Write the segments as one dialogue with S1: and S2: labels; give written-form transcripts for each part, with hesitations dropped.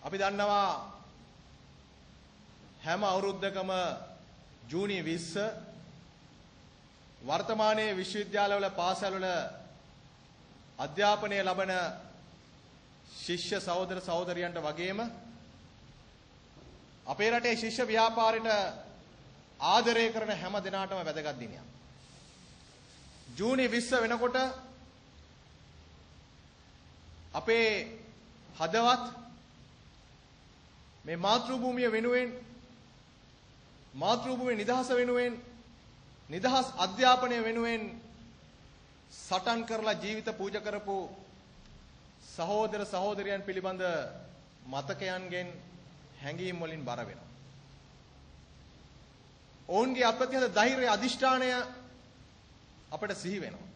S1: අපි දන්නවා හැම අවුරුද්දකම ජූනි 20 වර්තමානයේ විශ්වවිද්‍යාලවල පාසල්වල අධ්‍යාපනය ලබන ශිෂ්‍ය සහෝදර සහෝදරියන්ට වගේම අපේ රටේ ශිෂ්‍ය ව්‍යාපාරයට ආදරය කරන හැම දිනාටම වැදගත් දිනයක්. ජූනි 20 වෙනකොට අපේ හදවත් මේ මාතෘ භූමිය වෙනුවෙන් මාතෘ භූමියේ නිදහස වෙනුවෙන් නිදහස් අධ්‍යාපනය වෙනුවෙන් සටන් කරලා ජීවිත පූජා කරපු සහෝදර සහෝදරියන් පිළිබඳ මතකයන්ගෙන් හැඟීම් වලින් බර වෙනවා. ඔවුන්ගේ අප්‍රතිහත ධෛර්ය අධිෂ්ඨානය අපට සිහි වෙනවා.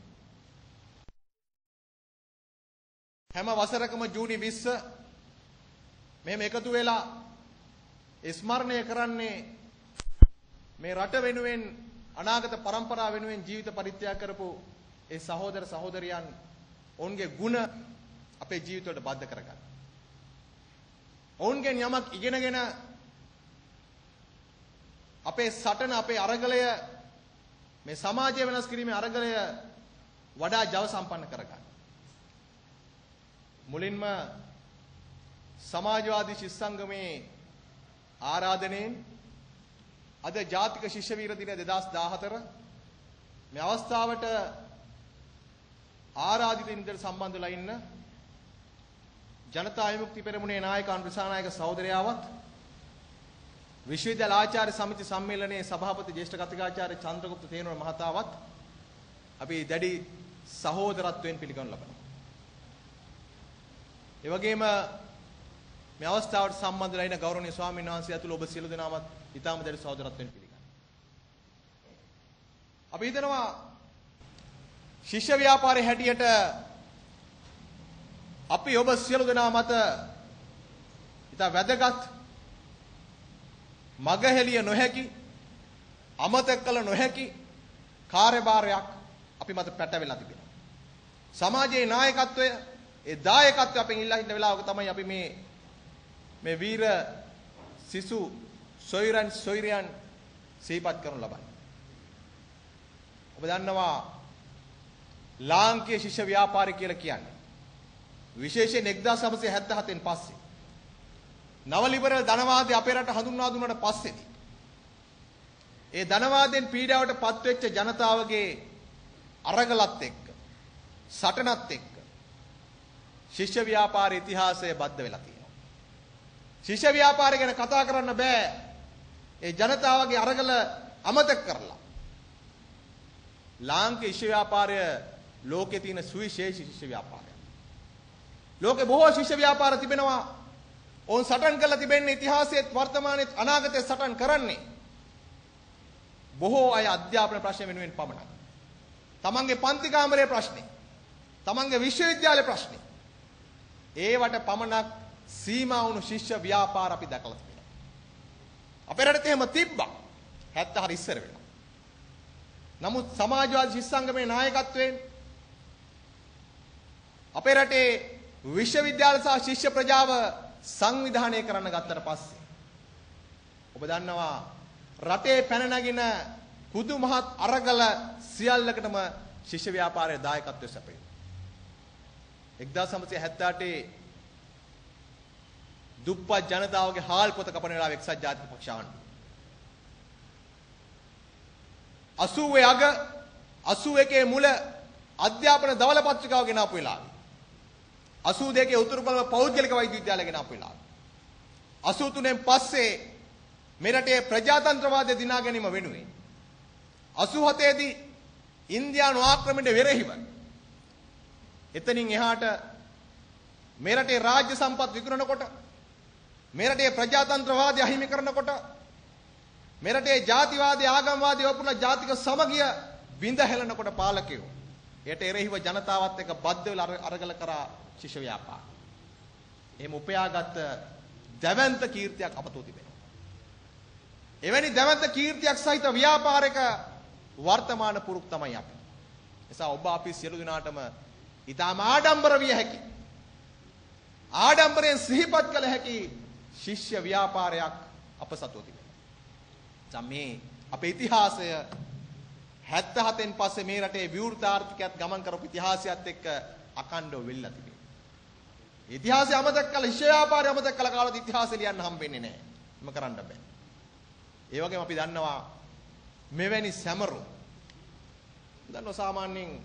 S1: හැම වසරකම ජූනි 20 මෙහෙම එකතු වෙලා ස්මරණය කරන්නේ මේ රට වෙනුවෙන් අනාගත පරම්පරාව වෙනුවෙන් ජීවිත පරිත්‍යාග කරපු ඒ සහෝදර සහෝදරියන් ඔවුන්ගේ ගුණ අපේ ජීවිතවලට බද්ධ කරගන්න. ඔවුන්ගෙන් යමක් ඉගෙනගෙන අපේ සටන අපේ අරගලය මේ සමාජය වෙනස් කිරීමේ අරගලය වඩා ජව සම්පන්න කරගන්න. මුලින්ම සමාජවාදී ශිෂ්‍ය සංගමේ ආරාධනෙන් අද ජාතික ශිෂ්‍ය වීර දින 2014 මේ අවස්ථාවට ආරාධිත ඉන්දර සම්බන්ධ වෙලා ඉන්න ජනතා විමුක්ති පෙරමුණේ නායක අනුරිසානායක සහෝදරයාවත් විශ්වවිද්‍යාල ආචාර්ය සමිති සම්මේලනයේ සභාපති ජ්‍යෙෂ්ඨ කතිකාචාර්ය චන්ද්‍රගුප්ත තේනවල මහතාවත් අපි දැඩි සහෝදරත්වයෙන් පිළිගනු ලබනවා. ඒ වගේම මේ අවස්ථාවට සම්බන්ධ වෙලා ඉන්න ගෞරවනීය ස්වාමීන් වහන්සේ ඇතුළු ඔබ සියලු දෙනාමත් ඊටාම දැඩි සහෝදරත්වයෙන් පිළිගන්නවා. අපි හිතනවා ශිෂ්‍ය ව්‍යාපාරයේ හැටියට අපි ඔබ සියලු දෙනා මත ඉතා වැදගත් මගහැලිය නොහැකි අමතක කළ නොහැකි කාර්යභාරයක් අපි මත පැටවෙලා තිබෙනවා. සමාජයේ නායකත්වය ඒ දායකත්වය අපෙන් ඉල්ලා හිටින වෙලාවක තමයි අපි මේ වීර සිසු සොයුරන් සොයුරියන් සිහිපත් කරනු ලබන්නේ. ඔබ දන්නවා ලාංකීය ශිෂ්‍ය ව්‍යාපාරය කියලා කියන්නේ විශේෂයෙන් 1977න් පස්සේ නව ලිබරල් ධනවාදී අපේ රට හඳුන්වා දුන්නාට පස්සේදී ඒ ධනවාදයෙන් පීඩාවට පත්වෙච්ච ජනතාවගේ අරගලත් එක්ක සටනත් එක්ක ශිෂ්‍ය ව්‍යාපාර ඉතිහාසය බද්ධ වෙලා තියෙනවා. ශිෂ්‍ය ව්‍යාපාරය ගැන කතා කරන්න බෑ ඒ ජනතාවගේ අරගල අමතක කරලා. ලාංකීය ශිෂ්‍ය ව්‍යාපාරය ලෝකේ තියෙන සුවිශේෂී ශිෂ්‍ය ව්‍යාපාරයක්. ලෝකේ බොහෝ ශිෂ්‍ය ව්‍යාපාර තිබෙනවා. ඔවුන් සටන් කරලා තිබෙන්නේ ඉතිහාසයේත් වර්තමානයේත් අනාගතයේත් සටන් කරන්නේ. බොහෝ අය අධ්‍යාපන ප්‍රශ්න වෙනුවෙන් පමණයි. තමන්ගේ පන්ති කාමරයේ ප්‍රශ්නේ, තමන්ගේ විශ්වවිද්‍යාලයේ ප්‍රශ්නේ. ඒවට පමණක් සීමා වුණු ශිෂ්‍ය ව්‍යාපාර අපි දැකලා තිබෙනවා. අපේ රටේ එහෙම තිබ්බා. 70 හරි ඉස්සර වෙනවා. නමුත් සමාජවාදී ශිෂ්‍ය සංගමේ නායකත්වයෙන් අපේ රටේ විශ්වවිද්‍යාල සහ ශිෂ්‍ය ප්‍රජාව සංවිධානය කරන්න ගත්තට පස්සේ ඔබ දන්නවා රටේ පැන නගින කුදු මහත් අරගල සියල්ලකටම ශිෂ්‍ය ව්‍යාපාරයේ දායකත්වය සැපයුවා. 1978 දුප්පත් ජනතාවගේ හාල් පොත කපන වෙලාව එක්සත් ජාතික පක්ෂ ආණ්ඩුව 80 අග 81 මුල අධ්‍යාපන දවල පත්‍රිකාව ගෙනාපු වෙලාවේ 82 උතුරු කොළඹ පෞද්ගලික වෛද්‍ය විද්‍යාලය ගෙනාපු වෙලාවේ 83න් පස්සේ මෙරටේ ප්‍රජාතන්ත්‍රවාදය දිනා ගැනීම වෙනුවෙන් 87 දී ඉන්දියානු ආක්‍රමණයට වෙරෙහිව එතනින් එහාට මෙරටේ රාජ්‍ය සම්පත් විකුණනකොට මෙරටේ ප්‍රජාතන්ත්‍රවාදය අහිමි කරනකොට මෙරටේ ජාතිවාදී ආගම්වාදී වපුරන ජාතික සමගිය බිඳ හැලෙනකොට පාලකයෝ එයට එරෙහිව ජනතාවත් එක්ක බද්ධ වෙලා අරගල කරා ශිෂ්‍ය ව්‍යාපාර. එහෙම උපයාගත් දැවැන්ත කීර්තියක් අපතෝ තිබෙනවා. එවැනි දැවැන්ත කීර්තියක් සහිත ව්‍යාපාරයක වර්තමාන පුරුක් තමයි අපි. නිසා ඔබ අපි සියලු දෙනාටම ඊටම ආඩම්බර විය හැකි ආඩම්බරයෙන් සිහිපත් කළ හැකි ශිෂ්‍ය ව්‍යාපාරයක් අප සතුව තිබෙනවා. මේ අපේ ඉතිහාසය 77න් පස්සේ මේ රටේ විවෘත ආර්ථිකයත් ගමන් කරපු ඉතිහාසයත් එක්ක අකණ්ඩව වෙල්ලා තිබෙනවා. ඉතිහාසය අමතක කළ ශිෂ්‍ය ව්‍යාපාරය අමතක කළ කාලෙත් ඉතිහාසය ලියන්න හම්බෙන්නේ නැහැ. එහෙම කරන්න බෑ. ඒ වගේම අපි දන්නවා මෙවැනි සැමරු දන්නවා සාමාන්‍යයෙන්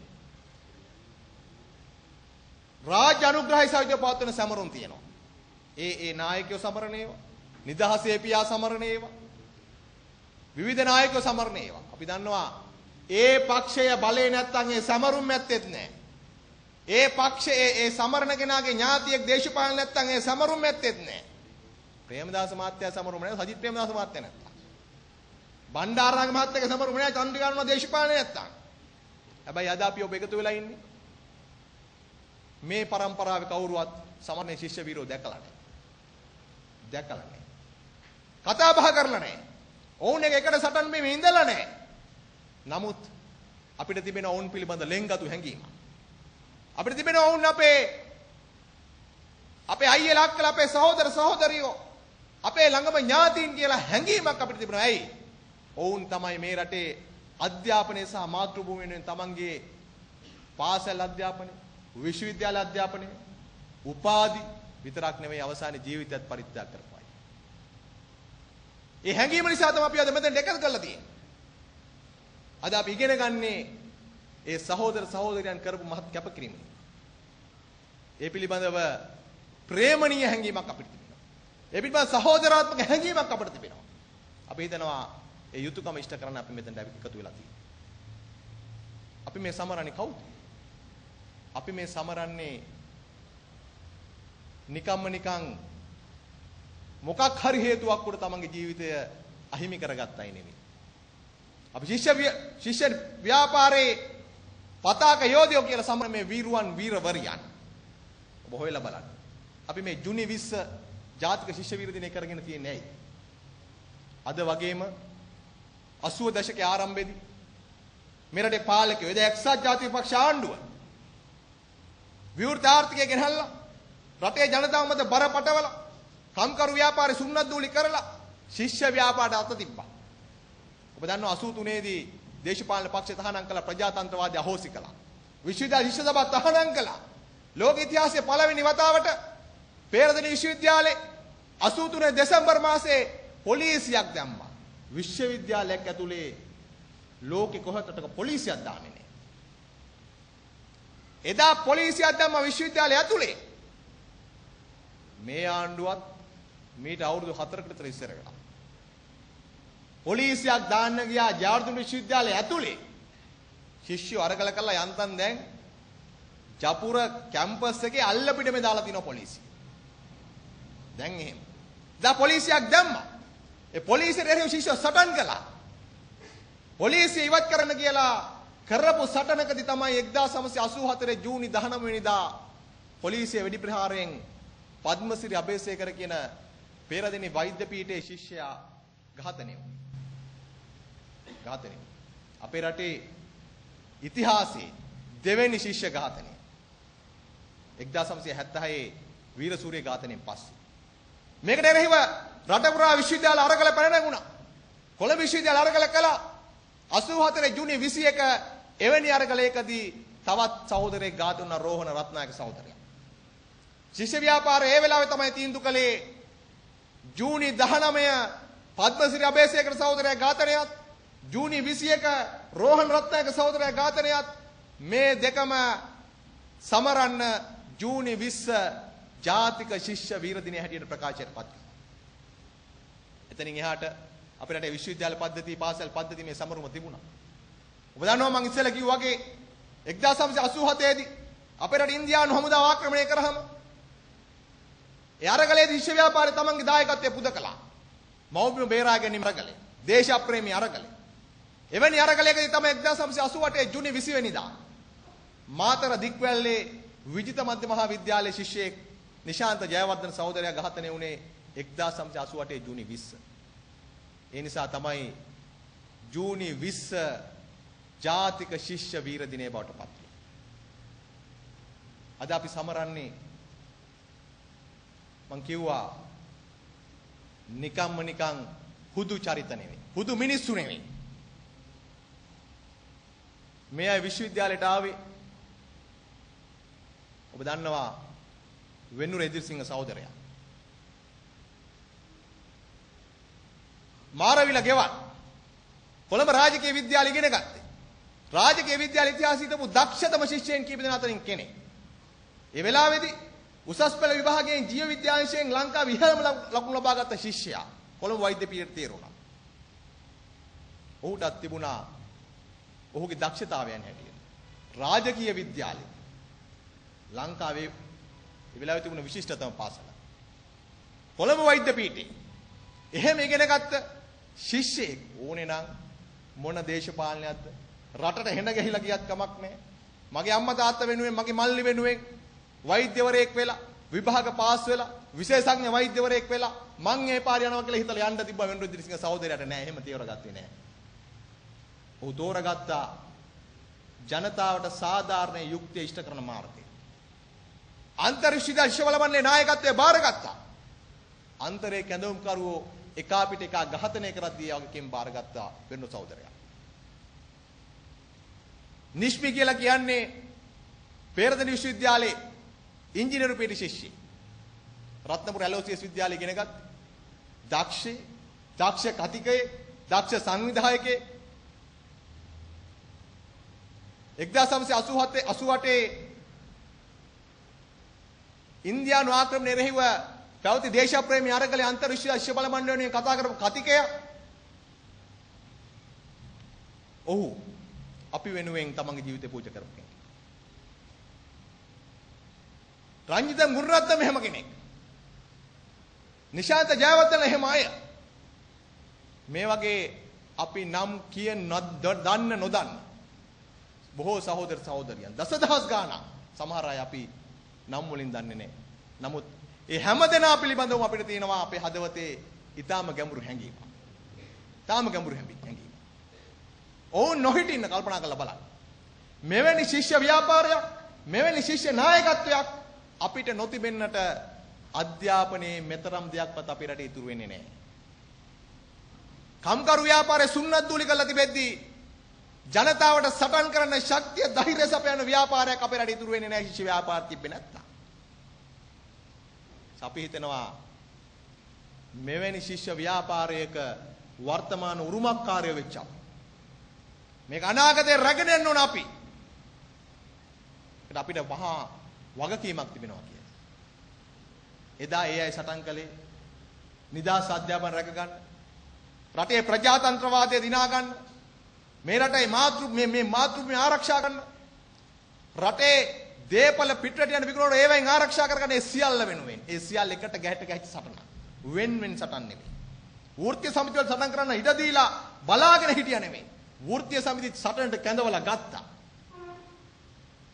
S1: රාජ්‍ය අනුග්‍රහය සහිතව පවත්වන සැමරුම් තියෙනවා. ඒ නායකයෝ සමරන ඒවා, නිදහසේ පියා සමරන ඒවා, විවිධ නායකයෝ සමරන ඒවා. අපි දන්නවා ඒ පක්ෂය බලේ නැත්තම් ඒ සමරුම් ඇත්තෙත් නැහැ. ඒ පක්ෂයේ ඒ සමරන කෙනාගේ ඥාතියෙක් දේශපාලන නැත්තම් ඒ සමරුම් ඇත්තෙත් නැහැ. ප්‍රේමදාස මහත්තයා සමරුම් නැහැ, සජිත් ප්‍රේමදාස මහත්තයා නැත්තම්. බණ්ඩාරනායක මහත්තයාගේ සමරුම් නැහැ, චන්ද්‍රිකානෝ දේශපාලන නැත්තම්. හැබැයි අද අපි ඔබ එකතු වෙලා ඉන්නේ මේ પરම්පරාවේ කවුරුවත් සමරන ශිෂ්‍ය වීරෝ දැකලා නැහැ. දැකලා නැහැ. කතා බහ කරලා නැහැ. ඔවුන් එකට සටන් බිමේ ඉඳලා නැහැ. නමුත් අපිට තිබෙන ඔවුන් පිළිබඳ ලෙන්ගතු හැඟීම. අපිට තිබෙන ඔවුන් අපේ අයියලා අක්කලා අපේ සහෝදර සහෝදරියෝ අපේ ළඟම ඥාතීන් කියලා හැඟීමක් අපිට තිබෙනවා. ඇයි? ඔවුන් තමයි මේ රටේ අධ්‍යාපනය සහ මාතෘ භූමිය වෙනුවෙන් තමන්ගේ පාසල් අධ්‍යාපනය, විශ්වවිද්‍යාල අධ්‍යාපනය, උපාධි විතරක් නෙවෙයි අවසානයේ ජීවිතයත් පරිත්‍යාග කරපු අය. ඒ හැඟීම නිසා තමයි අපි අද මෙතෙන් එකතු කරලා තියෙන්නේ. අද අපි ඉගෙන ගන්නේ ඒ සහෝදර සහෝදරියන් කරපු මහත් කැපකිරීම. ඒ පිළිබඳව ප්‍රේමණීය හැඟීමක් අපිට තිබෙනවා. ඒ පිළිබඳව සහෝදරාත්මක හැඟීමක් අපිට තිබෙනවා. අපි හිතනවා ඒ යුතුයකම ඉෂ්ට කරන්න අපි මෙතෙන්ට එකතු වෙලා තියෙනවා. අපි මේ සමරන්නේ කවුද? අපි මේ සමරන්නේ නිකන් මොකක් හරි හේතුවක් උඩ තමන්ගේ ජීවිතය අහිමි කරගත්තයි නෙමෙයි. අපි ශිෂ්‍ය ව්‍යාපාරේ පතාක යෝධයෝ කියලා සමරන මේ වීරුවන් වීරවරියන් ඔබ හොයලා බලන්න. අපි මේ ජුනි 20 ජාතික ශිෂ්‍ය වීර දිනය කරගෙන තියෙන්නේ ඇයි? අද වගේම 80 දශකයේ ආරම්භයේදී මේ රටේ පාලකයෝ එදා එක්සත් ජාතික පක්ෂ ආණ්ඩුව විවෘත ආර්ථිකය ගෙනහැල්ලා රටේ ජනතාව මත බර පටවලා කම්කරු ව්‍යාපාරේ සුන්නත් දූලි කරලා ශිෂ්‍ය ව්‍යාපාරයට අත තිබ්බා. ඔබ දන්නවා 83 දී දේශපාලන පක්ෂ තහනම් කළ ප්‍රජාතන්ත්‍රවාදී අහෝසි කළා. විශ්වවිද්‍යාල ශිෂ්‍ය සභාව තහනම් කළා. ලෝක ඉතිහාසයේ පළවෙනි වතාවට පේරාදෙණිය විශ්වවිද්‍යාලේ 83 දෙසැම්බර් මාසයේ පොලිසියක් දැම්මා. විශ්වවිද්‍යාලයක් ඇතුලේ ලෝකෙ කොහෙටද පොලිසියක් දාන්නේ නැහැ. එදා පොලිසියක් දැම්මා විශ්වවිද්‍යාලය ඇතුලේ. මේ ආණ්ඩුවත් මීට අවුරුදු 4කට විතර ඉස්සර වෙලා පොලිසියක් දාන්න ගියා ජයවර්ධන විශ්වවිද්‍යාලය ඇතුලේ. ශිෂ්‍යෝ අරගල කරලා යන්තම් දැන් ජපුර කැම්පස් එකේ අල්ල පිටමේ දාලා තිනවා පොලිසිය. දැන් එහෙම. දැන් පොලිසියක් දැම්මා. ඒ පොලිසියට එරෙහිව ශිෂ්‍යෝ සටන් කළා. පොලිසිය ඉවත් කරන්න කියලා කරපු සටනකදී තමයි 1984 ජූනි 19 වෙනිදා පොලිසිය වෙඩි ප්‍රහාරයෙන් පද්මසිරි අබේසේකර කියන පේරාදෙණිය වෛද්‍ය පීඨයේ ශිෂ්‍යයා ඝාතනය වුණා. ඝාතනය. අපේ රටේ ඉතිහාසයේ දෙවෙනි ශිෂ්‍ය ඝාතනය. 1976 වීරසූරිය ඝාතනයෙන් පස්සේ. මේකට එරෙහිව රට පුරා විශ්වවිද්‍යාල අරගල පැන නැගුණා. කොළඹ විශ්වවිද්‍යාල අරගල කළා. 84 ජූනි 21 එවැනි අරගලයකදී තවත් සහෝදරයෙක් ඝාතන වුණා රෝහණ රත්නායක සහෝදරයා. ශිෂ්‍ය ව්‍යාපාරය ඒ වෙලාවේ තමයි තීන්දුව කළේ ජූනි 19 පද්මසිරි අබේසේකර සහෝදරයා ඝාතනයත් ජූනි 21 රෝහණ රත්නායක සහෝදරයා ඝාතනයත් මේ දෙකම සමරන්න ජූනි 20 ජාතික ශිෂ්‍ය වීර දිනය හැටියට ප්‍රකාශයට පත් කළා. එතනින් එහාට අපේ රටේ විශ්වවිද්‍යාල පද්ධතිය පාසල් පද්ධතිය මේ සමරුම තිබුණා. ඔබ දන්නවා මම ඉස්සෙල්ලා කිව්වා වගේ 1987 දී අපේ රට ඉන්දියානු හමුදාව ආක්‍රමණය කරාම ඒ අරගලයේදී ශිෂ්‍ය ව්‍යාපාරේ තමන්ගේ දායකත්වය පුද කළා. මව්බිම බේරා ගැනීම අරගලය. දේශප්‍රේමී අරගලය. එවැනි අරගලයකදී තමයි 1988 ජූනි 20 වෙනිදා මාතර දික්වැල්ලේ විජිත මධ්‍ය මහා විද්‍යාලයේ ශිෂ්‍යයෙක් නිශාන්ත ජයවර්ධන සහෝදරයා ඝාතනය වුණේ 1988 ජූනි 20. ඒ නිසා තමයි ජූනි 20 ජාතික ශිෂ්‍ය වීර දිනය බවට පත් වෙන්නේ. අද අපි සමරන්නේ මං කිව්වා නිකම්ම නිකං හුදු චරිත නෙවෙයි. හුදු මිනිස්සු නෙවෙයි. මේ අය විශ්වවිද්‍යාලයට ආවේ ඔබ දන්නවා වෙනුර එදිරිසිංහ සහෝදරයා. මාරවිල ගෙවන් කොළඹ රාජකීය විද්‍යාලය ඉගෙන ගත්තේ. රාජකීය විද්‍යාල ඉතිහාසය හිටපු දක්ෂතම ශිෂ්‍යයන් කීප දෙනා අතරින් කෙනෙක්. ඒ වෙලාවේදී උසස් පෙළ විභාගයෙන් ජීව විද්‍යාංශයෙන් ලංකාවේ ඉහළම ලකුණු ලබාගත් ශිෂ්‍යයා කොළඹ වෛද්‍ය පීඨයට තේරුණා. ඔහුටත් තිබුණා ඔහුගේ දක්ෂතාවයන් හැටියට. රාජකීය විද්‍යාලය ලංකාවේ ඒ වෙලාවේ තිබුණ විශිෂ්ටතම පාසල. කොළඹ වෛද්‍ය පීඨේ එහෙම ඉගෙන ගත්ත ශිෂ්‍යෙක් ඕනේ නම් මොන දේශපාලනයක්ද රටට හෙන ගහිලා ගියත් කමක් නැහැ. මගේ අම්මා තාත්තා වෙනුවෙන් මගේ මල්ලි වෙනුවෙන් වෛද්‍යවරයෙක් වෙලා විභාග පාස් වෙලා විශේෂඥ වෛද්‍යවරයෙක් වෙලා මං ඒ පාර යනවා කියලා හිතලා යන්න තිබ්බා වෙනුරු දිරිසිංහ සහෝදරයාට නෑ. එහෙම තෝරගත්තේ නෑ. ඔහු තෝරගත්තා ජනතාවට සාධාරණ යුක්තිය ඉෂ්ට කරන මාර්ගය. අන්තර්විශ්වවිද්‍යාල විශ්වවිද්‍යාලයේ නායකත්වයේ බාරගත්තා. අන්තරේ කැඳවුම්කරුවෝ එකා පිට එකා ඝාතනය කරද්දී යකින් බාරගත්තා වෙනුරු සහෝදරයා. නිෂ්මි කියලා කියන්නේ පෙරදෙණි විශ්වවිද්‍යාලයේ ඉංජිනේරු පීඨ ශිෂ්‍ය. රත්නපුර ඇලෝසියස් විද්‍යාලයේ ඉගෙනගත් දක්ෂ කතිකයේ දක්ෂ සංවිධායකයේ 1988 ඉන්දියානු ආක්‍රමණය එරෙහිව පැවති දේශප්‍රේමී අරගලයේ අන්තර්විශ්වවිද්‍යාල ශිෂ්‍ය බල මණ්ඩලයෙන් කතා කරපු කතිකය ඔහු අපි වෙනුවෙන් තමන්ගේ ජීවිතය පූජා කරපු කෙනෙක්. රංජිත මුර්රත්න මෙහෙම කෙනෙක්. නිශාන්ත ජයවර්ධන එහෙම අය. මේ වගේ අපි නම් කිය දන්න නොදන්න බොහෝ සහෝදර සහෝදරියන් දසදහස් ගාණක් සමහර අය අපි නම් වලින් දන්නේ නැහැ. නමුත් ඒ හැම දෙනා පිළිබඳව අපිට තියෙනවා අපේ හදවතේ ඊටාම ගැඹුරු හැඟීමක්. ඊටාම ගැඹුරු හැඟීමක්. ඔවුන් නොහිටින්න කල්පනා කරලා බලන්න. මෙවැනි ශිෂ්‍ය ව්‍යාපාරයක්, මෙවැනි ශිෂ්‍ය නායකත්වයක් අපිට නොතිබෙන්නට අධ්‍යාපනයේ මෙතරම් දෙයක්වත් අපේ රටේ ඉතුරු වෙන්නේ නැහැ. කම්කරු ව්‍යාපාරයේ සුන්නත් දූලි කරලා තිබෙද්දී ජනතාවට සටන් කරන්න ශක්තිය ධෛර්ය සපයන ව්‍යාපාරයක් අපේ රටේ ඉතුරු වෙන්නේ නැහැ ශිෂ්‍ය ව්‍යාපාර තිබ්බේ නැත්තම්. අපි හිතනවා මෙවැනි ශිෂ්‍ය ව්‍යාපාරයක වර්තමාන උරුමකාරයෝ වෙච්ච මේක අනාගතේ රැගෙන යන්න ඕන අපි. ඒකට අපිට මහා වගකීමක් තිබෙනවා කියලා. එදා ඒ අය සටන් කළේ නිදහස් අධ්‍යාපන රැක ගන්න, රටේ ප්‍රජාතන්ත්‍රවාදය දිනා ගන්න, මේ රටේ මාතෘභූමිය ආරක්ෂා කරන්න, රටේ දේපල පිටරට යන විකුණන ඒවෙන් ආරක්ෂා කරගන්න ඒ සියල්ල වෙනුවෙන්. ඒ සියල්ල එකට ගැහිච්ච සටන. වෙන් සටන් නෙමෙයි. වෘත්තීය සමිතිය වල සටන් කරන්න ඉඩ දීලා බලාගෙන හිටියා නෙමෙයි. වෘත්තීය සමිතිය සටනට කැඳවලා ගත්තා.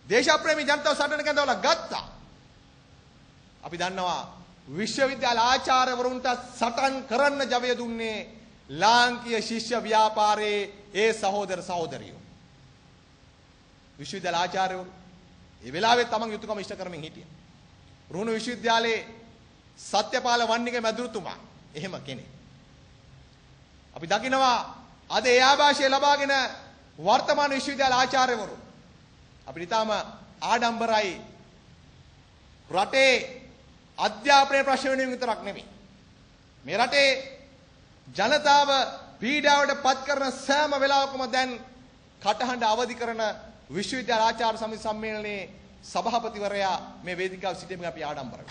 S1: දේශප්‍රේමී ජනතාව සටනට කැඳවලා ගත්තා. අපි දන්නවා විශ්වවිද්‍යාල ආචාර්යවරුන්ට සටන් කරන්න ජවය දුන්නේ ලාංකීය ශිෂ්‍ය ව්‍යාපාරයේ ඒ සහෝදර සහෝදරියෝ. විශ්වවිද්‍යාල ආචාර්යවරු ඒ වෙලාවේ තමන් යුතුයකම ඉෂ්ට කරමින් හිටියා. රුහුණු විශ්වවිද්‍යාලයේ සත්‍යපාල වන්නිගේ මැදුරුතුමා එහෙම කෙනෙක්. අපි දකිනවා අද ඒ ආభాෂය ලබාගෙන වර්තමාන විශ්වවිද්‍යාල ආචාර්යවරු අපිට ඊටාම ආඩම්බරයි. රටේ අධ්‍යාපනයේ ප්‍රශ්න වෙනුවෙන් විතරක් නෙමෙයි. මේ රටේ ජනතාව පීඩාවට පත් කරන සෑම වෙලාවකම දැන් කටහඬ අවදි කරන විශ්වවිද්‍යාල ආචාර්ය සමිති සම්මේලනයේ සභාපතිවරයා මේ වේදිකාව සිටීමෙන් අපි ආඩම්බරයි.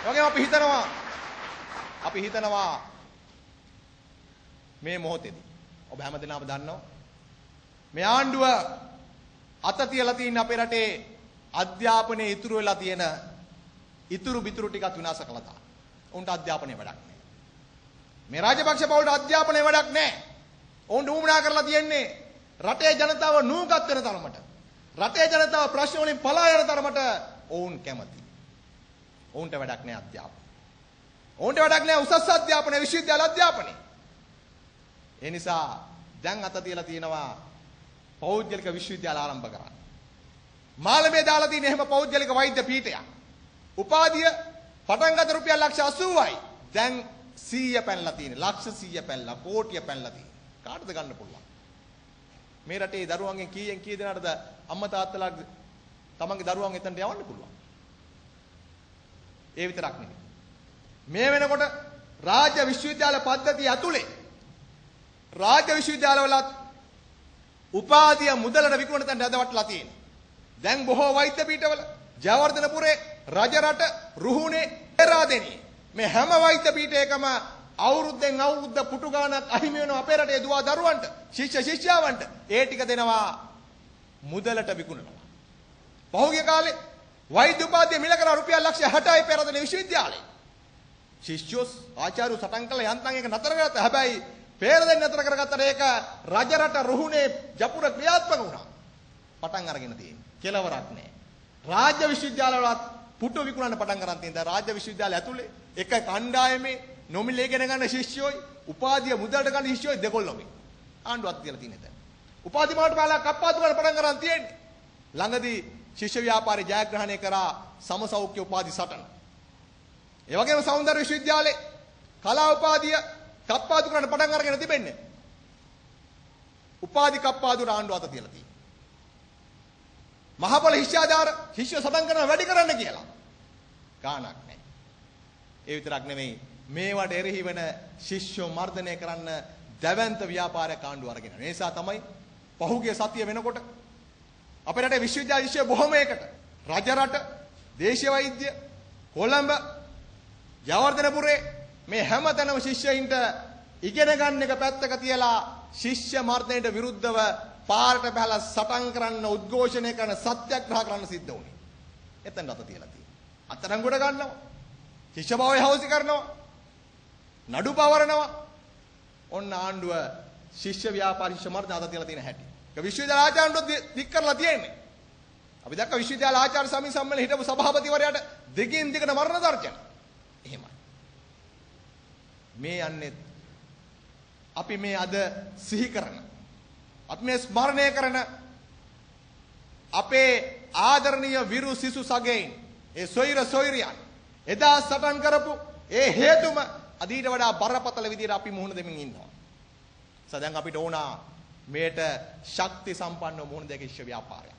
S1: වගේම අපි හිතනවා මේ මොහොතේදී ඔබ හැමදෙනාම දන්නවා මේ ආණ්ඩුව අත තියලා තියෙන අපේ රටේ අධ්‍යාපනයේ ඉතුරු වෙලා තියෙන ඉතුරු බිතුරු ටිකත් විනාශ කළා තා. උන්ට අධ්‍යාපනයේ වැඩක් නැහැ. මේ රාජපක්ෂ පවුලට අධ්‍යාපනයේ වැඩක් නැහැ. උන්ට උමනා කරලා තියෙන්නේ රටේ ජනතාව නූගත් වෙන තරමට. රටේ ජනතාව ප්‍රශ්න වලින් පලා යන තරමට ඔවුන් කැමති. ඔවුන්ට වැඩක් නැහැ අධ්‍යාපනය. ඔවුන්ට වැඩක් නැහැ උසස් අධ්‍යාපනය, විශ්වවිද්‍යාල අධ්‍යාපනය. ඒ නිසා දැන් අත තියලා තියෙනවා පෞද්ගලික විශ්වවිද්‍යාල ආරම්භ කරන්න. මාළමේ දාලා තියෙන එහෙම පෞද්ගලික වෛද්‍ය පීඨයක්. උපාධිය පටන් ගන්න රුපියල් ලක්ෂ 80යි. දැන් 100 පැනලා තියෙන්නේ. ලක්ෂ 100 පැනලා, කෝටිය පැනලා තියෙන්නේ. කාටද ගන්න පුළුවන්? මේ රටේ දරුවන්ගෙන් කීයෙන් කී දෙනාටද අම්මා තාත්තලා තමන්ගේ දරුවන් එතනට යවන්න පුළුවන්? ඒ විතරක් නෙමෙයි. මේ වෙනකොට රාජ්‍ය විශ්වවිද්‍යාල පද්ධතිය ඇතුලේ රාජ්‍ය විශ්වවිද්‍යාලවලත් උපාධිය මුදලට විකුණන තැන රැඳවටලා තියෙනවා. දැන් බොහෝ වෛද්‍ය පීඨවල ජයවර්ධනපුරේ රජරට රුහුණේ පෙරාදෙණියේ මේ හැම වෛද්‍ය පීඨයකම අවුරුද්දෙන් අවුරුද්ද පුටු ගානක් අහිමි වෙනවා අපේ රටේ දුවා දරුවන්ට ශිෂ්‍ය ශිෂ්‍යාවන්ට ඒ ටික දෙනවා මුදලට විකුණනවා. පහුගිය කාලේ වෛද්‍ය උපාධිය මිල කරා රුපියල් ලක්ෂ 60යි පෙරාදෙණිය විශ්වවිද්‍යාලේ. ශිෂ්‍යෝ ආචාර්ය සටන් කළා යන්තම් එක නතර කරගත්තා. හැබැයි පෙරාදෙණිය නතර කරගත්තට ඒක රජරට රුහුණේ ජපුර ක්‍රියාත්මක වුණා. පටන් අරගෙන තියෙන්නේ. කෙලවරක් නැහැ. රාජ්‍ය විශ්වවිද්‍යාලවලත් පුටු විකුණන්න පටන් ගන්න තියෙනවා. රාජ්‍ය විශ්වවිද්‍යාල ඇතුලේ එක කණ්ඩායමේ නොමිලේ ඉගෙන ගන්න ශිෂ්‍යෝයි උපාධිය මුදලට ගන්න ශිෂ්‍යෝයි දෙකොල්ලොම ආණ්ඩුවක් තියලා තියෙන දැන්. උපාධි මාට පාලා කප්පාදු කරන්න පටන් ගන්න තියෙන්නේ. ළඟදී ශිෂ්‍ය ව්‍යාපාරේ ජයග්‍රහණය කරා සමසෞඛ්‍ය උපාධි සටන. ඒ වගේම සෞන්දර්ය විශ්වවිද්‍යාලේ කලා උපාධිය කප්පාදු කරන්න පටන් අරගෙන තිබෙන්නේ. උපාධි කප්පාදුට ආණ්ඩුව අත තියලා තියෙනවා. මහපොළ ශිෂ්‍යාධාර ශිෂ්‍ය සටන් කරන වැඩි කරන්න කියලා. ගාණක් නැහැ. ඒ විතරක් නෙමෙයි මේවට එරෙහි වෙන ශිෂ්‍යෝ මර්ධනය කරන්න දැවැන්ත ව්‍යාපාරයක් ආණ්ඩුව අරගෙන යනවා. ඒ නිසා තමයි පහුගිය සතිය වෙනකොට අපේ රටේ විශ්වවිද්‍යාල ශිෂ්‍ය බොහොමයකට රජරට, දේශීය වෛද්‍ය, කොළඹ, ජයවර්ධනපුරේ මේ හැමතැනම ශිෂ්‍යයින්ට ඉගෙන ගන්න එක පැත්තක තියලා ශිෂ්‍ය මර්ධනයට විරුද්ධව පාරට බහලා සටන් කරන්න උද්ඝෝෂණය කරන සත්‍යග්‍රහ කරන්න සිද්ධ වුණේ. එතන අත තියලා තියෙනවා. අත්අඩංගුවට ගන්නවා. ශිෂ්‍ය භාවය හවුසි කරනවා. නඩු පවරනවා. ඔන්න ආණ්ඩුව ශිෂ්‍ය ව්‍යාපාර ශිෂ්‍ය මර්ධන අත තියලා තියෙන හැටි. ඒක විශ්වවිද්‍යාල ආචාර්යන්ට දික් කරලා තියෙන්නේ. අපි දැක්ක විශ්වවිද්‍යාල ආචාර්ය සමිති සම්මේලනයේ හිටපු සභාපතිවරයාට දෙකින් දිගට මරණ තර්ජන. එහෙමයි. මේ යන්නේ අපි මේ අද සිහි කරන අපි මේ ස්මරණය කරන අපේ ආදරණීය විරු සිසු සගයින් ඒ සොයිරියන් එදා සටන් කරපු ඒ හේතුම අදීට වඩා බරපතල විදියට අපි මුහුණ දෙමින් ඉන්නවා. සදන් අපිට ඕන මේට ශක්ති සම්පන්න මුහුණ දෙක ශිෂ්‍ය ව්‍යාපාරයක්.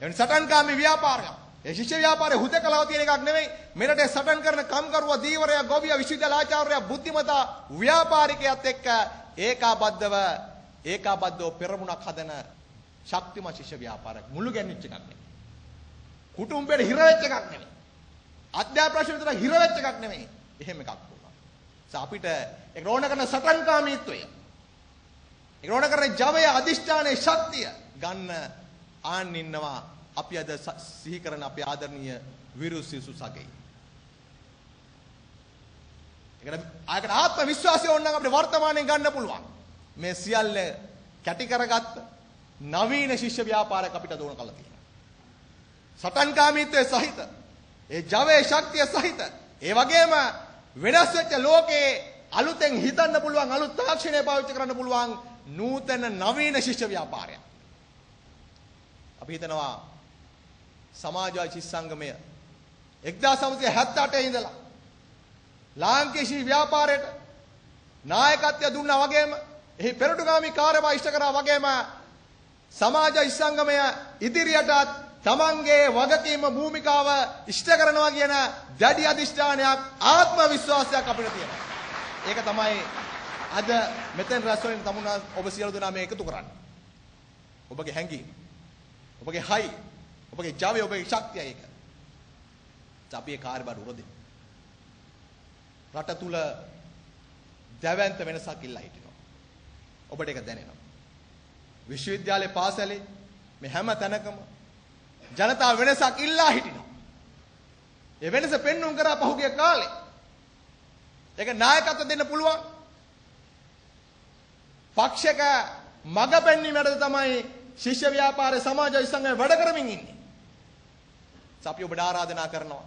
S1: එවැනි සටන්කාමී ව්‍යාපාරයක්. ඒ ශිෂ්‍ය ව්‍යාපාරේ හුදකලාව තියෙන එකක් නෙමෙයි. මෙරට සටන් කරන කම්කරුවා, දීවරයා, ගොවියා, විශ්වවිද්‍යාල ආචාර්යයා, බුද්ධිමතා ව්‍යාපාරිකයත් එක්ක ඒකාබද්ධව පෙරමුණක් හදන ශක්තිමත් ශිෂ්‍ය ව්‍යාපාරයක්. මුළු ගැන්විච්ච එකක් නෙමෙයි. කුටුම්බෙට හිර වෙච්ච එකක් නෙමෙයි. අධ්‍යාපන විතර හිර වෙච්ච එකක් නෙමෙයි. එහෙම එකක් වුණා. අපිට ඒක රෝණ කරන සටන්කාමීත්වය, ඒක රෝණ කරන ජවය, අදිෂ්ඨානයේ ශක්තිය ගන්න ආන් ඉන්නවා අපි අද සිහි කරන අපේ ආදරණීය විරු සිසු සගයි. ඒකට ආත්ම විශ්වාසය ඕන නම් අපිට වර්තමානයේ ගන්න පුළුවන්. මේ සියල්ල කැටි කරගත්ත නවීන ශිෂ්‍ය ව්‍යාපාරයක් අපිට දෝන කළා තියෙනවා. සටන්කාමීත්වයේ සහිත, ඒ ජවයේ ශක්තිය සහිත, ඒ වගේම වෙනස් වෙච්ච ලෝකේ අලුතෙන් හිතන්න පුළුවන්, අලුත් තාක්ෂණය පාවිච්චි කරන්න පුළුවන් නූතන නවීන ශිෂ්‍ය ව්‍යාපාරයක්. අපි හිතනවා සමාජවාදී ශිෂ්‍ය සංගමය 1978 ඉඳලා ලාංකේය ශිෂ්‍ය ව්‍යාපාරයට නායකත්වය දුන්නා වගේම එහි පෙරටුගාමී කාර්යභාර ඉෂ්ට කරා වගේම සමාජ සංගමය ඉදිරියටත් තමන්ගේ වගකීම භූමිකාව ඉෂ්ට කරනවා කියන දැඩි අධිෂ්ඨානයක්, ආත්ම විශ්වාසයක් අපිට තියෙනවා. ඒක තමයි අද මෙතෙන් රැස් වෙන තමුණා ඔබ සියලු දෙනා මේ එකතු කරන්නේ. ඔබගේ හැඟීම, ඔබගේ හයි, ඔබගේ ජවය, ඔබගේ ශක්තිය ඒක. අපි ඒ කාර්යභාර උරදින. රට තුල දැවැන්ත වෙනසක් ඉල්ලා හිටිනවා. ඔබට ඒක දැනෙනවා. විශ්වවිද්‍යාලේ පාසලේ මේ හැම තැනකම ජනතාව වෙනසක් ඉල්ලා හිටිනවා. ඒ වෙනස පෙන්වුම් කරා පහුගිය කාලේ. ඒක නායකත්ව දෙන්න පුළුවන්. පක්ෂක මග පෙන්වීමට තමයි ශිෂ්‍ය ව්‍යාපාරයේ සමාජ සංගමය වැඩ කරමින් ඉන්නේ. අපි ඔබට ආරාධනා කරනවා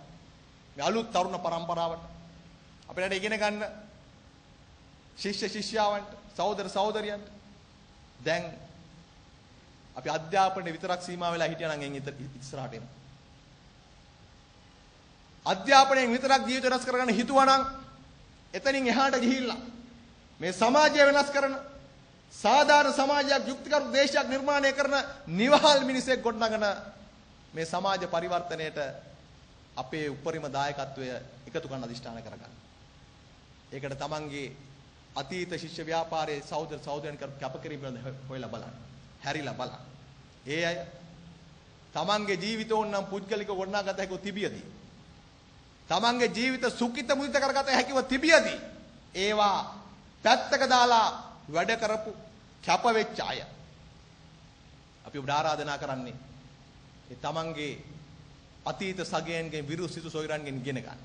S1: මේ අලුත් තරුණ පරම්පරාවට අපිට ඉගෙන ගන්න ශිෂ්‍ය ශිෂ්‍යාවන්ට, සහෝදර සහෝදරියන්ට දැන් අපි අධ්‍යාපනයේ විතරක් සීමා වෙලා හිටියා නම් එන් ඉස්සරහට එමු. අධ්‍යාපනයෙන් විතරක් ජීවිත වෙනස් කරගන්න හිතුවා නම් එතනින් එහාට ගිහිල්ලා මේ සමාජය වෙනස් කරන සාධාරණ සමාජයක් යුක්තිකරු දේශයක් නිර්මාණය කරන නිවහල් මිනිසෙක් ගොඩනගන මේ සමාජ පරිවර්තනයට අපේ උපරිම දායකත්වය එකතු කරන අධිෂ්ඨාන කරගන්න. ඒකට තමන්ගේ අතීත ශිෂ්‍ය ව්‍යාපාරයේ සහෝදරයන් කරපු කැපකිරීම හොයලා බලන්න. හැරිලා බලන්න. ඒ අය තමන්ගේ ජීවිත ඕනනම් පුද්ගලික ගොඩනගාගත හැකිව තිබියදී. තමන්ගේ ජීවිත සුඛිත මුදිත කරගත හැකිව තිබියදී. ඒවා පැත්තක දාලා වැඩ කරපු කැප වෙච්ච අය. අපි ඔබට ආරාධනා කරන්නේ ඒ තමන්ගේ අතීත සගයන්ගෙන් විරුසිතු සොයරන්ගෙන් ඉගෙන ගන්න.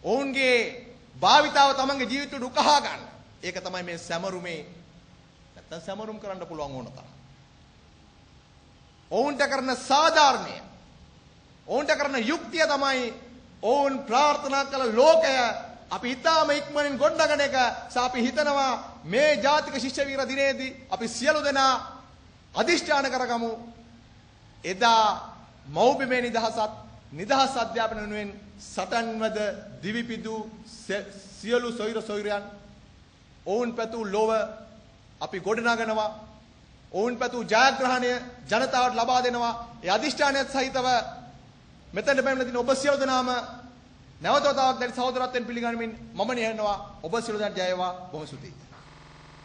S1: ඔවුන්ගේ භාවිතාව තමන්ගේ ජීවිතයට උකහා ගන්න. ඒක තමයි මේ සැමරුමේ නැත්තම් සැමරුම් කරන්න පුළුවන් ඕන තරම්. ඔවුන්ට කරන සාධාරණය, ඔවුන්ට කරන යුක්තිය තමයි ඔවුන් ප්‍රාර්ථනා කළ ලෝකය අපි ඊටාම ඉක්මනින් ගොඩනගන එක. අපි හිතනවා මේ ජාතික ශිෂ්‍ය වීර දිනේදී අපි සියලු දෙනා අධිෂ්ඨාන කරගමු. එදා මෞබිමේ නිදහස් අධ්‍යාපන වෙනුවෙන් සටන්වද දිවිපිදු සියලු සොයුරයන් ඔවුන් පැතු ලොව අපි ගොඩනගනවා. ඔවුන් පැතු ජයග්‍රහණය ජනතාවට ලබා දෙනවා. ඒ අධිෂ්ඨානයත් සහිතව මෙතන බැමිණ දින ඔබ සියලු දෙනාම නැවත වතාවක් දැඩි සහෝදරත්වයෙන් පිළිගනිමින් මම නියනවා. ඔබ සියලු දෙනාට ජය වේවා. බොහොම ස්තුතියි.